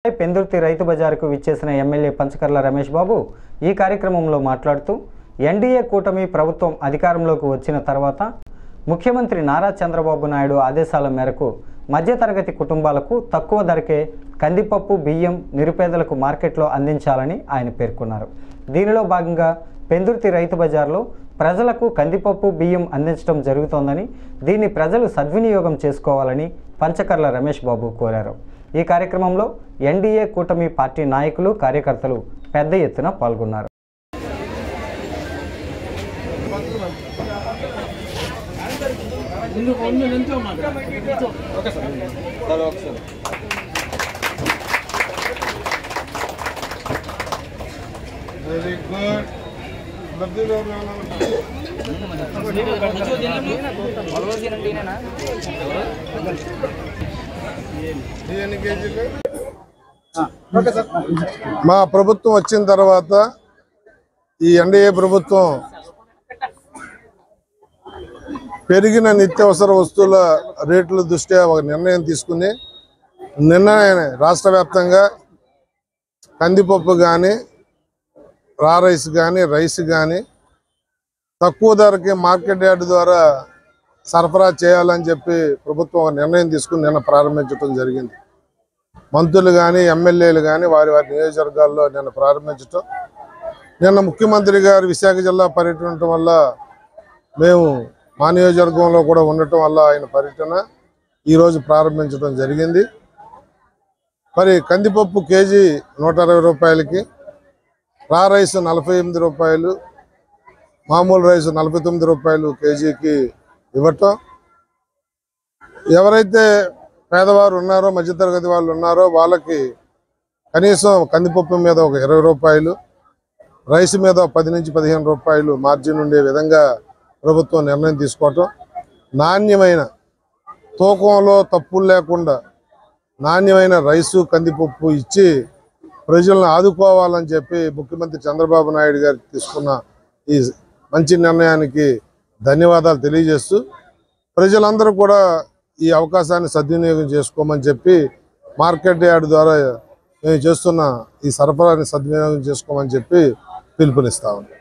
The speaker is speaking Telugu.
పెందుర్తి రైతు బజారుకు విచ్చేసిన ఎమ్మెల్యే పంచకర్ల రమేష్ బాబు ఈ కార్యక్రమంలో మాట్లాడుతూ ఎన్డీఏ కూటమి ప్రభుత్వం అధికారంలోకి వచ్చిన తర్వాత ముఖ్యమంత్రి నారా చంద్రబాబు నాయుడు ఆదేశాల మేరకు మధ్యతరగతి కుటుంబాలకు తక్కువ ధరకే కందిపప్పు బియ్యం నిరుపేదలకు మార్కెట్లో అందించాలని ఆయన పేర్కొన్నారు. దీనిలో భాగంగా పెందుర్తి రైతు బజార్లో ప్రజలకు కందిపప్పు బియ్యం అందించడం జరుగుతోందని దీన్ని ప్రజలు సద్వినియోగం చేసుకోవాలని పంచకర్ల రమేష్ బాబు కోరారు. ఈ కార్యక్రమంలో ఎన్డీఏ కూటమి పార్టీ నాయకులు కార్యకర్తలు పెద్ద ఎత్తున పాల్గొన్నారు. మా ప్రభుత్వం వచ్చిన తర్వాత ఈ ఎన్డీఏ ప్రభుత్వం పెరిగిన నిత్యావసర వస్తువుల రేట్ల దృష్ట్యా ఒక నిర్ణయం తీసుకుని రాష్ట్ర వ్యాప్తంగా కందిపప్పు కానీ రైస్ కానీ రైస్ కానీ తక్కువ ధరకి మార్కెట్ యార్డ్ ద్వారా సరఫరా చేయాలని చెప్పి ప్రభుత్వం ఒక నిర్ణయం తీసుకుని నిన్న ప్రారంభించడం జరిగింది. మంత్రులు కానీ ఎమ్మెల్యేలు కానీ వారి నియోజకవర్గాల్లో నిన్న ప్రారంభించడం, నిన్న ముఖ్యమంత్రి గారు విశాఖ జిల్లా పర్యటన వల్ల మేము మా నియోజకవర్గంలో కూడా ఉండటం వల్ల ఆయన పర్యటన ఈరోజు ప్రారంభించడం జరిగింది. మరి కందిపప్పు కేజీ 120 రూపాయలకి, రైస్ 48 రూపాయలు, మామూలు రైస్ 49 రూపాయలు కేజీకి ఇవ్వటం, ఎవరైతే పేదవారు ఉన్నారో మధ్యతరగతి వాళ్ళు ఉన్నారో వాళ్ళకి కనీసం కందిపప్పు మీద ఒక 20 రూపాయలు, రైస్ మీద 10 నుంచి 15 రూపాయలు మార్జిన్ ఉండే విధంగా ప్రభుత్వం నిర్ణయం తీసుకోవటం, నాణ్యమైన తూకంలో తప్పులు లేకుండా నాణ్యమైన రైసు కందిపప్పు ఇచ్చి ప్రజలను ఆదుకోవాలని చెప్పి ముఖ్యమంత్రి చంద్రబాబు నాయుడు గారు తీసుకున్న ఈ మంచి నిర్ణయానికి ధన్యవాదాలు తెలియజేస్తూ ప్రజలందరూ కూడా ఈ అవకాశాన్ని సద్వినియోగం చేసుకోమని చెప్పి మార్కెట్ యార్డ్ ద్వారా మేము చేస్తున్న ఈ సరఫరాని సద్వినియోగం చేసుకోమని చెప్పి పిలుపునిస్తా ఉన్నాం.